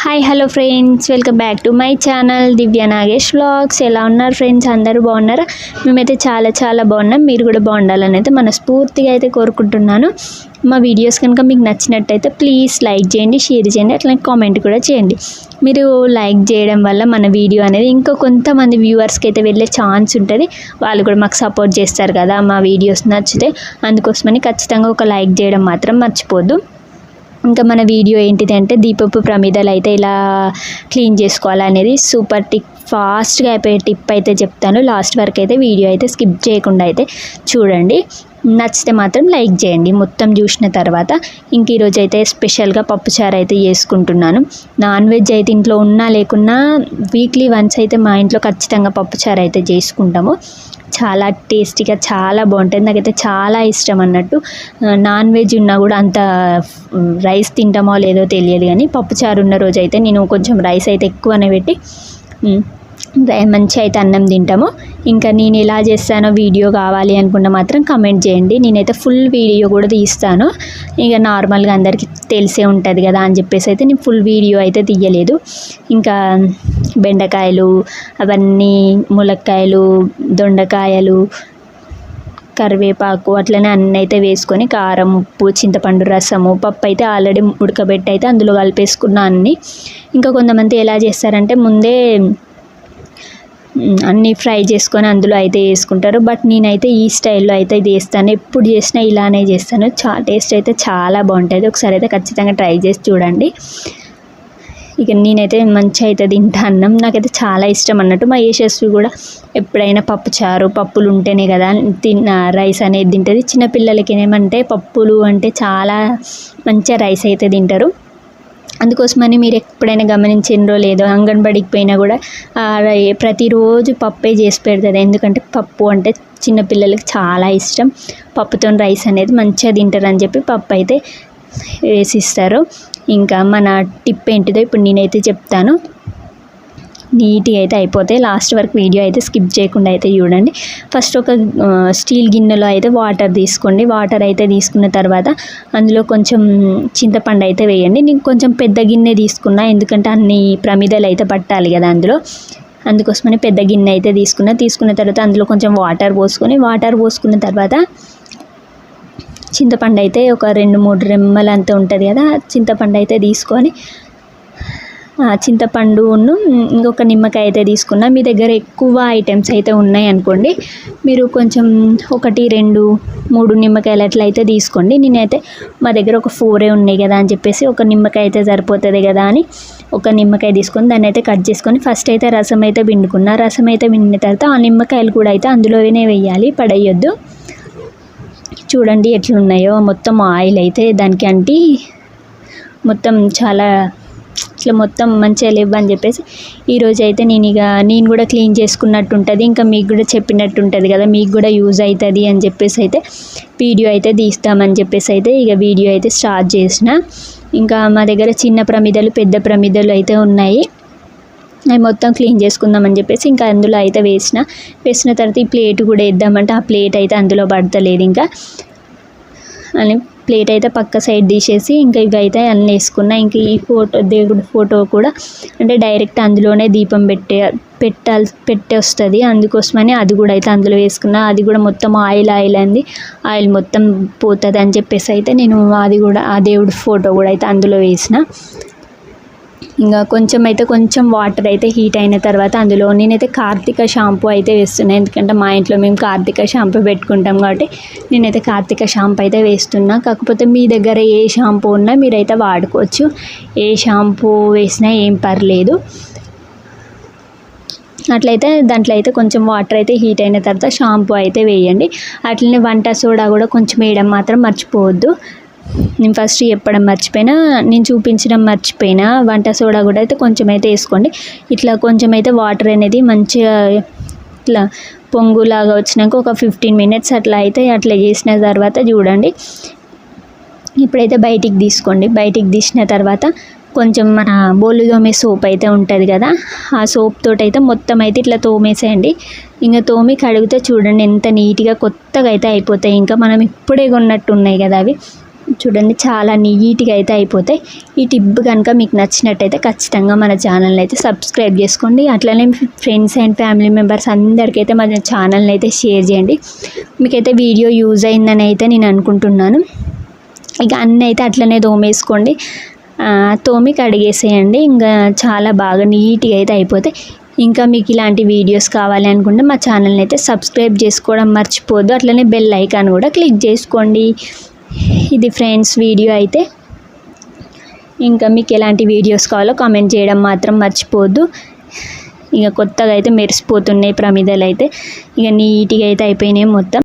Hi hello friends, welcome back to my channel Divya Nagesh vlogs. ఎలా ఉన్నారు friends? అందరూ బాగున్నారా? మేమైతే చాలా బాగున్నాం. మీరు కూడా బాగుండాలని అయితే మనస్ఫూర్తిగా అయితే కోరుకుంటున్నాను. మా వీడియోస్ కనుక మీకు నచ్చినట్టయితే ప్లీజ్ లైక్ చేయండి, షేర్ చేయండి, అట్లా కామెంట్ కూడా చేయండి. మీరు లైక్ చేయడం వల్ల మన వీడియో అనేది ఇంకా కొంతమంది వ్యూవర్స్కి అయితే వెళ్ళే ఛాన్స్ ఉంటుంది. వాళ్ళు కూడా మాకు సపోర్ట్ చేస్తారు కదా మా వీడియోస్ నచ్చితే. అందుకోసమని ఖచ్చితంగా ఒక లైక్ చేయడం మాత్రం మర్చిపోద్దు. ఇంకా మన వీడియో ఏంటిది అంటే దీపపు ప్రమిదలు అయితే ఇలా క్లీన్ చేసుకోవాలనేది సూపర్ ఫాస్ట్గా అయిపోయే టిప్ అయితే చెప్తాను. లాస్ట్ వరకు అయితే వీడియో అయితే స్కిప్ చేయకుండా అయితే చూడండి. నచ్చితే మాత్రం లైక్ చేయండి మొత్తం చూసిన తర్వాత. ఇంక ఈరోజు అయితే స్పెషల్గా పప్పుచారు అయితే చేసుకుంటున్నాను. నాన్ వెజ్ అయితే ఇంట్లో ఉన్నా లేకున్నా వీక్లీ వన్స్ అయితే మా ఇంట్లో ఖచ్చితంగా పప్పుచారు అయితే చేసుకుంటాము. చాలా టేస్టీగా చాలా బాగుంటుంది. నాకైతే చాలా ఇష్టం అన్నట్టు. నాన్ వెజ్ ఉన్నా కూడా అంత రైస్ తింటామో లేదో తెలియదు, కానీ పప్పుచారు ఉన్న రోజు అయితే నేను కొంచెం రైస్ అయితే ఎక్కువనే పెట్టి మంచిగా అయితే అన్నం తింటాము. ఇంకా నేను ఎలా చేస్తానో వీడియో కావాలి అనుకున్న మాత్రం కమెంట్ చేయండి. నేనైతే ఫుల్ వీడియో కూడా తీస్తాను. ఇక నార్మల్గా అందరికీ తెలిసే ఉంటుంది కదా అని చెప్పేసి అయితే నేను ఫుల్ వీడియో అయితే తీయలేదు. ఇంకా బెండకాయలు అవన్నీ, ములక్కాయలు, దొండకాయలు, కరివేపాకు అట్లనే అన్నీ అయితే వేసుకొని కారం, ఉప్పు, చింతపండు రసము, పప్పు అయితే ఆల్రెడీ ఉడకబెట్టి అయితే అందులో కలిపేసుకున్నా అన్నీ. ఇంకా కొంతమంది ఎలా చేస్తారంటే ముందే అన్నీ ఫ్రై చేసుకొని అందులో అయితే వేసుకుంటారు. బట్ నేనైతే ఈ స్టైల్లో అయితే ఇది చేస్తాను. ఎప్పుడు చేసినా ఇలానే చేస్తాను. టేస్ట్ అయితే చాలా బాగుంటుంది. ఒకసారి అయితే ఖచ్చితంగా ట్రై చేసి చూడండి. ఇక నేనైతే మంచిగా అయితే తింటా అన్నం. నాకైతే చాలా ఇష్టం అన్నట్టు. మా యశస్వి కూడా ఎప్పుడైనా పప్పుచారు, పప్పులు ఉంటేనే కదా రైస్ అనేది తింటుంది. చిన్నపిల్లలకి ఏమంటే పప్పులు అంటే చాలా మంచిగా రైస్ అయితే తింటారు. అందుకోసమని మీరు ఎప్పుడైనా గమనించిండ్రో లేదో, అంగన్వాడికి పోయినా కూడా ప్రతిరోజు పప్పే చేసి పెడుతుంది. ఎందుకంటే పప్పు అంటే చిన్నపిల్లలకి చాలా ఇష్టం. పప్పుతో రైస్ అనేది మంచిగా తింటారని చెప్పి పప్పు అయితే వేసిస్తారు. ఇంకా మన టిప్ ఏంటిదో ఇప్పుడు నేనైతే చెప్తాను. నీట్గా అయితే అయిపోతాయి. లాస్ట్ వరకు వీడియో అయితే స్కిప్ చేయకుండా అయితే చూడండి. ఫస్ట్ ఒక స్టీల్ గిన్నెలో అయితే వాటర్ తీసుకోండి. వాటర్ అయితే తీసుకున్న తర్వాత అందులో కొంచెం చింతపండు అయితే వేయండి. నేను కొంచెం పెద్ద గిన్నె తీసుకున్నా, ఎందుకంటే అన్ని ప్రమిదలు అయితే పట్టాలి కదా అందులో. అందుకోసమని పెద్ద గిన్నె అయితే తీసుకున్న తర్వాత అందులో కొంచెం వాటర్ పోసుకున్న తర్వాత చింతపండు అయితే ఒక 2-3 రెమ్మలు అంత ఉంటుంది కదా, చింతపండు అయితే తీసుకొని చింతపండును ఇంకొక నిమ్మకాయ అయితే తీసుకున్నా. మీ దగ్గర ఎక్కువ ఐటమ్స్ అయితే ఉన్నాయి అనుకోండి, మీరు కొంచెం 1-2-3 నిమ్మకాయలు అట్లా అయితే తీసుకోండి. నేనైతే మా దగ్గర ఒక 4 ఉన్నాయి కదా అని చెప్పేసి ఒక నిమ్మకాయ అయితే సరిపోతుంది కదా అని ఒక నిమ్మకాయ తీసుకొని దాన్ని అయితే కట్ చేసుకొని ఫస్ట్ అయితే రసం అయితే పిండుకున్నా. రసం అయితే పిండిన తర్వాత ఆ నిమ్మకాయలు కూడా అయితే అందులోనే వేయాలి, పడేయొద్దు. చూడండి ఎట్లున్నాయో, మొత్తం ఆయిల్ అయితే దానికి అంటి మొత్తం చాలా ఇట్లా మొత్తం మంచిగా లేవు అని చెప్పేసి ఈరోజు అయితే నేను కూడా క్లీన్ చేసుకున్నట్టు ఉంటుంది. ఇంకా మీకు కూడా చెప్పినట్టు ఉంటుంది కదా, మీకు కూడా యూజ్ అవుతుంది అని చెప్పేసి అయితే వీడియో అయితే తీస్తామని చెప్పేసి అయితే ఇక వీడియో అయితే స్టార్ట్ చేసిన. ఇంకా మా దగ్గర చిన్న ప్రమిదలు, పెద్ద ప్రమిదలు అయితే ఉన్నాయి. అవి మొత్తం క్లీన్ చేసుకుందామని చెప్పేసి ఇంకా అందులో అయితే వేసిన తర్వాత ఈ ప్లేట్ కూడా వేద్దామంటే ఆ ప్లేట్ అయితే అందులో పడతలేదు. ఇంకా అని ప్లేట్ అయితే పక్క సైడ్ తీసేసి ఇంకా ఇవి అయితే అన్నీ వేసుకున్నా. ఇంక ఈ దేవుడి ఫోటో కూడా అంటే డైరెక్ట్ అందులోనే దీపం పెట్టే వస్తుంది. అందుకోసమని అది కూడా అయితే అందులో వేసుకున్నా. అది కూడా మొత్తం ఆయిల్ అంది, ఆయిల్ మొత్తం పోతుంది అని చెప్పేసి అయితే నేను అది కూడా ఆ దేవుడి ఫోటో కూడా అయితే అందులో వేసిన. ఇంకా కొంచెం వాటర్ అయితే హీట్ అయిన తర్వాత అందులో నేనైతే కార్తిక షాంపూ అయితే వేస్తున్నాను. ఎందుకంటే మా ఇంట్లో మేము కార్తిక షాంపూ పెట్టుకుంటాం కాబట్టి నేనైతే కార్తిక షాంపూ అయితే వేస్తున్నా. కాకపోతే మీ దగ్గర ఏ షాంపూ ఉన్నా మీరైతే వాడుకోవచ్చు. ఏ షాంపూ వేసినా ఏం పర్లేదు. అట్లయితే దాంట్లో అయితే కొంచెం వాటర్ అయితే హీట్ అయిన తర్వాత షాంపూ అయితే వేయండి. అట్లనే వంట సోడా కూడా కొంచెం వేయడం మాత్రం మర్చిపోవద్దు. నేను ఫస్ట్ చెప్పడం మర్చిపోయినా, నేను చూపించడం మర్చిపోయినా. వంట సోడా కూడా అయితే కొంచెం అయితే వేసుకోండి. ఇట్లా కొంచెం అయితే వాటర్ అనేది మంచిగా ఇట్లా పొంగులాగా వచ్చినాక ఒక 15 మినిట్స్ అట్లా చేసిన తర్వాత చూడండి. ఇప్పుడైతే బయటికి తీసుకోండి. బయటికి తీసిన తర్వాత కొంచెం మన బోళ్ళు తోమే సోప్ అయితే ఉంటుంది కదా, ఆ సోప్ తోటి అయితే మొత్తం అయితే ఇట్లా తోమేసేయండి. ఇంకా తోమి కడిగితే చూడండి ఎంత నీట్గా కొత్తగా అయితే అయిపోతాయి. ఇంకా మనం ఇప్పుడే కొన్నట్టు ఉన్నాయి కదా అవి. చూడండి చాలా నీట్గా అయితే అయిపోతాయి. ఈ టిప్ కనుక మీకు నచ్చినట్టయితే ఖచ్చితంగా మన ఛానల్ని అయితే సబ్స్క్రైబ్ చేసుకోండి. అట్లనే ఫ్రెండ్స్ అండ్ ఫ్యామిలీ మెంబర్స్ అందరికైతే మన ఛానల్ని అయితే షేర్ చేయండి. మీకైతే వీడియో యూజ్ అయిందని అయితే నేను అనుకుంటున్నాను. ఇక అన్నీ అయితే అట్లనే తోమేసుకోండి, తోమి కడిగేసేయండి. ఇంకా చాలా బాగా నీట్గా అయితే అయిపోతాయి. ఇంకా మీకు ఇలాంటి వీడియోస్ కావాలి అనుకుంటే మా ఛానల్ని అయితే సబ్స్క్రైబ్ చేసుకోవడం మర్చిపోద్దు. అట్లనే బెల్ ఐకాన్ కూడా క్లిక్ చేసుకోండి. ఇది ఫ్రెండ్స్ వీడియో అయితే. ఇంకా మీకు ఎలాంటి వీడియోస్ కావాలో కామెంట్ చేయడం మాత్రం మర్చిపోవద్దు. ఇక కొత్తగా అయితే మెరిసిపోతున్నాయి ప్రమిదలు అయితే. ఇక నీట్గా అయితే అయిపోయినాయి మొత్తం.